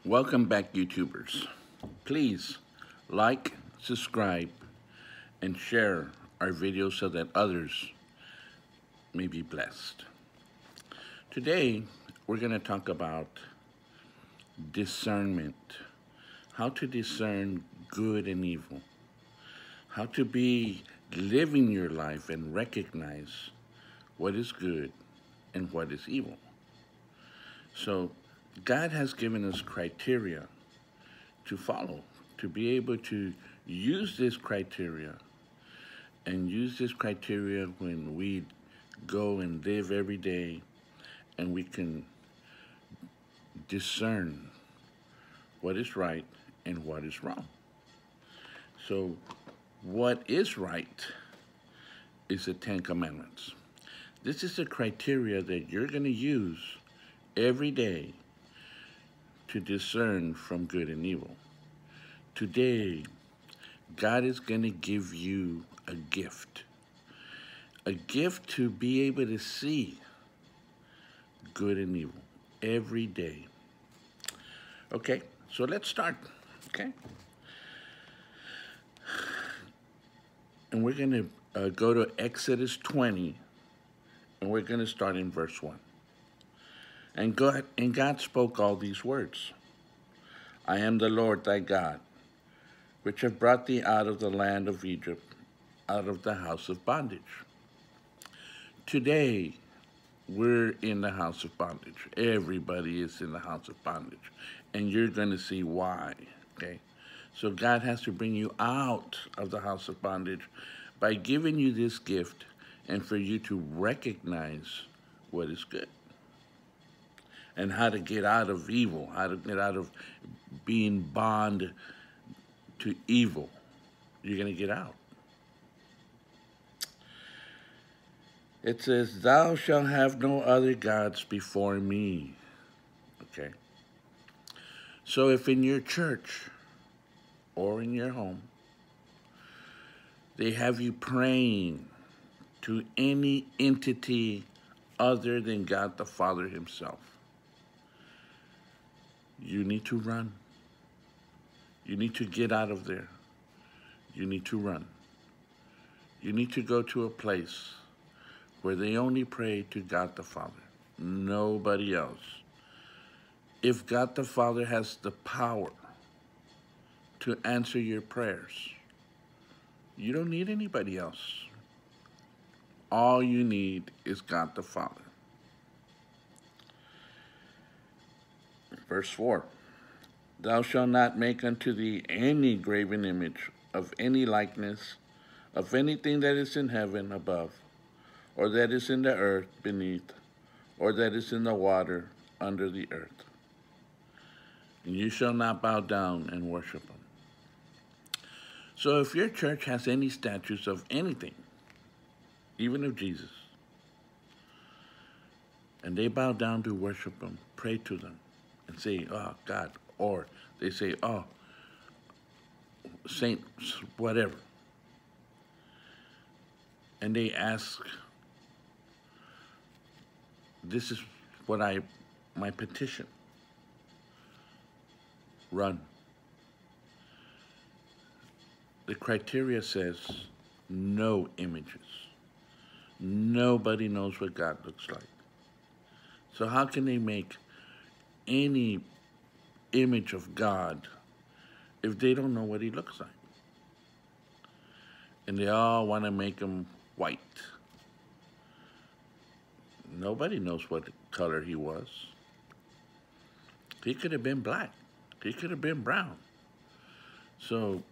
Welcome back, YouTubers. Please like, subscribe, and share our videos so that others may be blessed. Today, we're going to talk about discernment, how to discern good and evil, how to be living your life and recognize what is good and what is evil. So, God has given us criteria to follow, to be able to use this criteria and use this criteria when we go and live every day, and we can discern what is right and what is wrong. So what is right is the Ten Commandments. This is the criteria that you're going to use every day to discern from good and evil. Today, God is going to give you a gift to be able to see good and evil every day. Okay, so let's start, okay? And we're going to go to Exodus 20, and we're going to start in verse 1. And God spoke all these words. I am the Lord thy God, which have brought thee out of the land of Egypt, out of the house of bondage. Today, we're in the house of bondage. Everybody is in the house of bondage. And you're going to see why, okay? So God has to bring you out of the house of bondage by giving you this gift and for you to recognize what is good and how to get out of evil, how to get out of being bond to evil. You're going to get out. It says, thou shalt have no other gods before me. Okay? So if in your church or in your home, they have you praying to any entity other than God the Father himself, you need to run. You need to get out of there. You need to run. You need to go to a place where they only pray to God the Father, nobody else. If God the Father has the power to answer your prayers, you don't need anybody else. All you need is God the Father. Verse 4, thou shalt not make unto thee any graven image of any likeness of anything that is in heaven above, or that is in the earth beneath, or that is in the water under the earth. And you shall not bow down and worship them. So if your church has any statues of anything, even of Jesus, and they bow down to worship them, pray to them, and say, oh, God, or they say, oh, Saint, whatever, and they ask, this is what my petition. Run. The criteria says no images. Nobody knows what God looks like. So how can they make any image of God if they don't know what he looks like? And they all want to make him white. Nobody knows what color he was. He could have been black. He could have been brown. So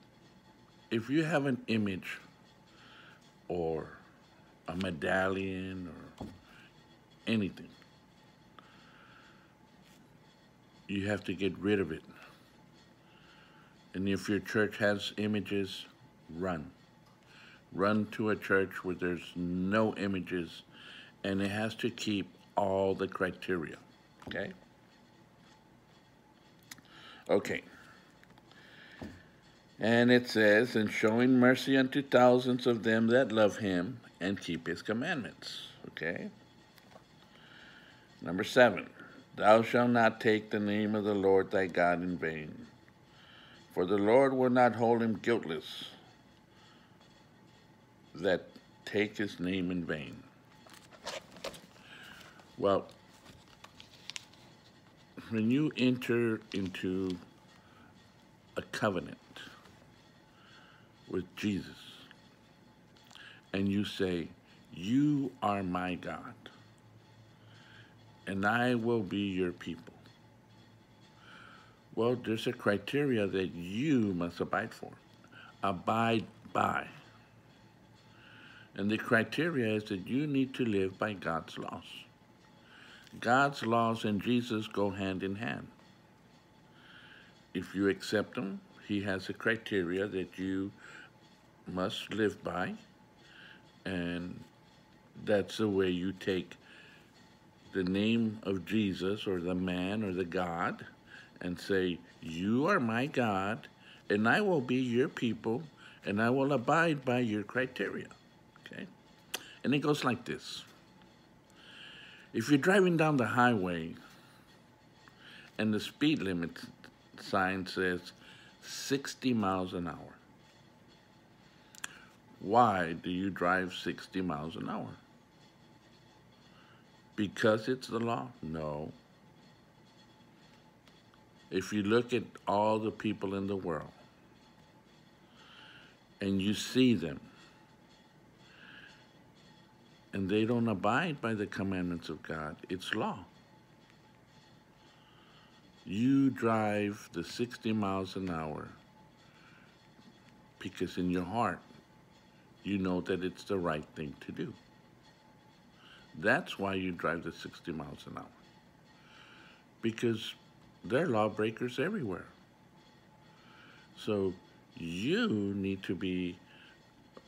if you have an image or a medallion or anything, you have to get rid of it. And if your church has images, run. Run to a church where there's no images, and it has to keep all the criteria, okay? Okay. And it says, and showing mercy unto thousands of them that love him and keep his commandments, okay? Number 7, Thou shalt not take the name of the Lord thy God in vain, for the Lord will not hold him guiltless that take his name in vain. Well, when you enter into a covenant with Jesus and you say, you are my God, and I will be your people. Well, there's a criteria that you must abide by. And the criteria is that you need to live by God's laws. God's laws and Jesus go hand in hand. If you accept them, he has a criteria that you must live by, and that's the way you take the name of Jesus or the man or the God and say, you are my God, and I will be your people, and I will abide by your criteria. Okay? And it goes like this. If you're driving down the highway and the speed limit sign says 60 miles an hour, why do you drive 60 miles an hour? Because it's the law? No. If you look at all the people in the world and you see them and they don't abide by the commandments of God, it's law. You drive the 60 miles an hour because in your heart you know that it's the right thing to do. That's why you drive the 60 miles an hour. Because there are lawbreakers everywhere. So you need to be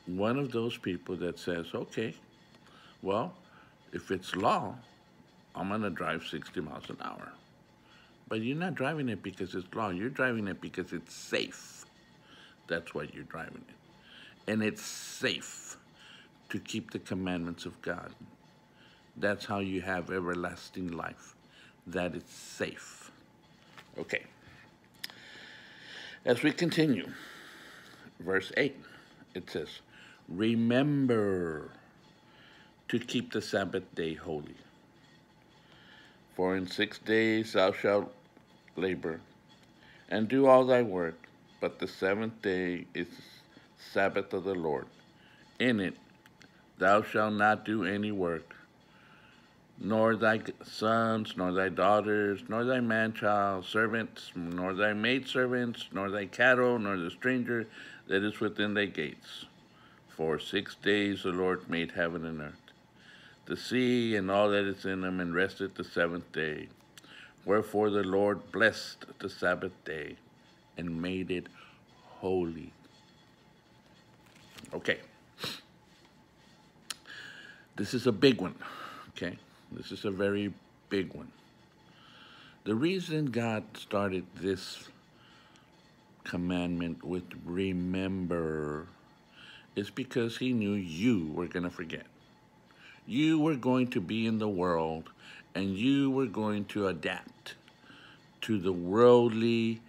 one of those people that says, okay, well, if it's law, I'm going to drive 60 miles an hour. But you're not driving it because it's law. You're driving it because it's safe. That's why you're driving it. And it's safe to keep the commandments of God. That's how you have everlasting life. That it's safe. Okay. As we continue, verse 8, it says, remember to keep the Sabbath day holy. For in 6 days thou shalt labor and do all thy work, but the seventh day is the Sabbath of the Lord. In it thou shalt not do any work, nor thy sons, nor thy daughters, nor thy man-child servants, nor thy maidservants, nor thy cattle, nor the stranger that is within thy gates. For 6 days the Lord made heaven and earth, the sea and all that is in them, and rested the seventh day. Wherefore the Lord blessed the Sabbath day and made it holy. Okay. This is a big one, okay? This is a very big one. The reason God started this commandment with remember is because he knew you were going to forget. You were going to be in the world and you were going to adapt to the worldly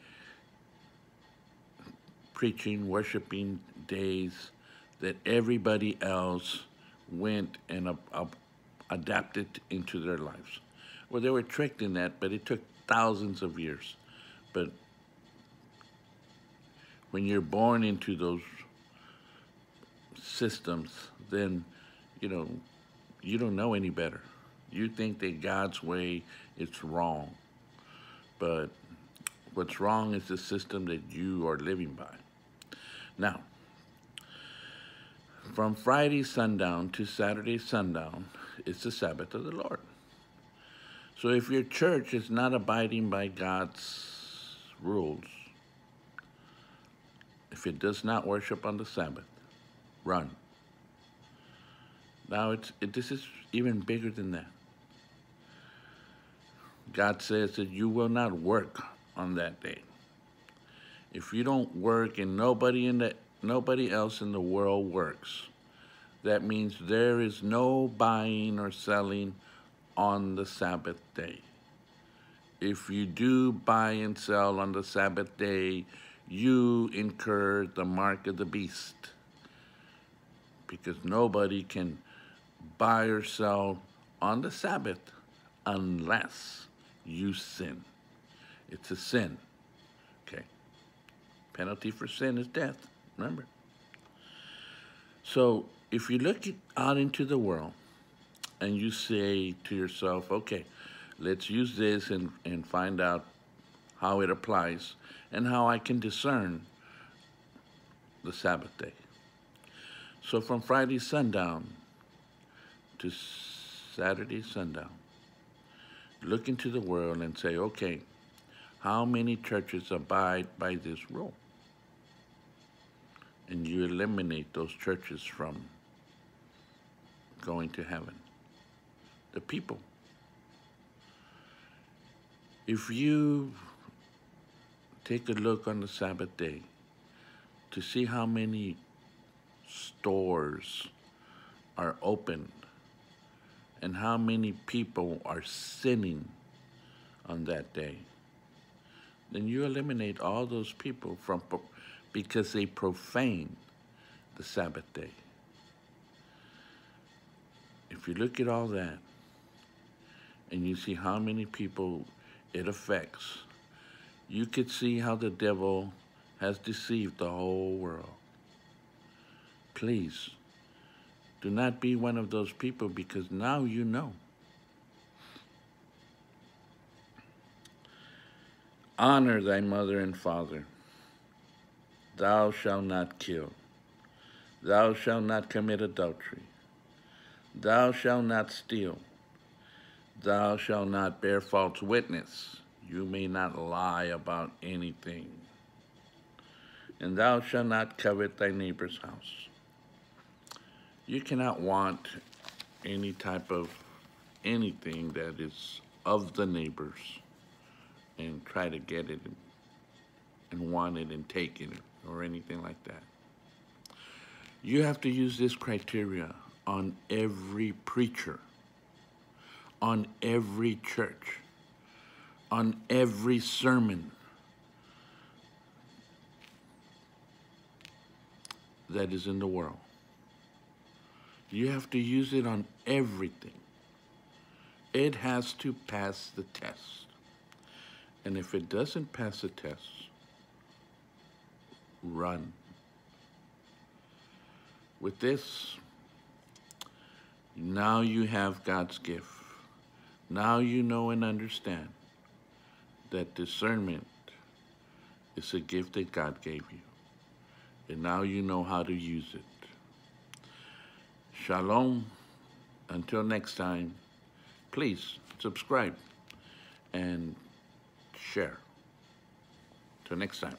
preaching, worshiping days that everybody else went and adapted into their lives. Well, they were tricked in that, but it took thousands of years. But when you're born into those systems, then, you don't know any better. You think that God's way is wrong. But what's wrong is the system that you are living by. Now, from Friday sundown to Saturday sundown, it's the Sabbath of the Lord. So if your church is not abiding by God's rules, if it does not worship on the Sabbath, run. Now, this is even bigger than that. God says that you will not work on that day. If you don't work and nobody else in the world works, that means there is no buying or selling on the Sabbath day. if you do buy and sell on the Sabbath day, you incur the mark of the beast, because nobody can buy or sell on the Sabbath unless you sin. It's a sin. Okay. Penalty for sin is death. Remember. So if you look out into the world and you say to yourself, okay, let's use this and find out how it applies and how I can discern the Sabbath day. So from Friday sundown to Saturday sundown, look into the world and say, okay, how many churches abide by this rule? And you eliminate those churches from going to heaven. The people. If you take a look on the Sabbath day to see how many stores are opened and how many people are sinning on that day, then you eliminate all those people from because they profane the Sabbath day. If you look at all that and you see how many people it affects, you could see how the devil has deceived the whole world. Please, do not be one of those people, because now you know. Honor thy mother and father. Thou shalt not kill. Thou shalt not commit adultery. Thou shalt not steal. Thou shalt not bear false witness. You may not lie about anything. And thou shalt not covet thy neighbor's house. You cannot want any type of anything that is of the neighbors and try to get it and want it and take it or anything like that. You have to use this criteria on every preacher, on every church, on every sermon that is in the world. You have to use it on everything. It has to pass the test. And if it doesn't pass the test, run. With this, now you have God's gift. Now you know and understand that discernment is a gift that God gave you. And now you know how to use it. Shalom. Until next time, please subscribe and share. Till next time.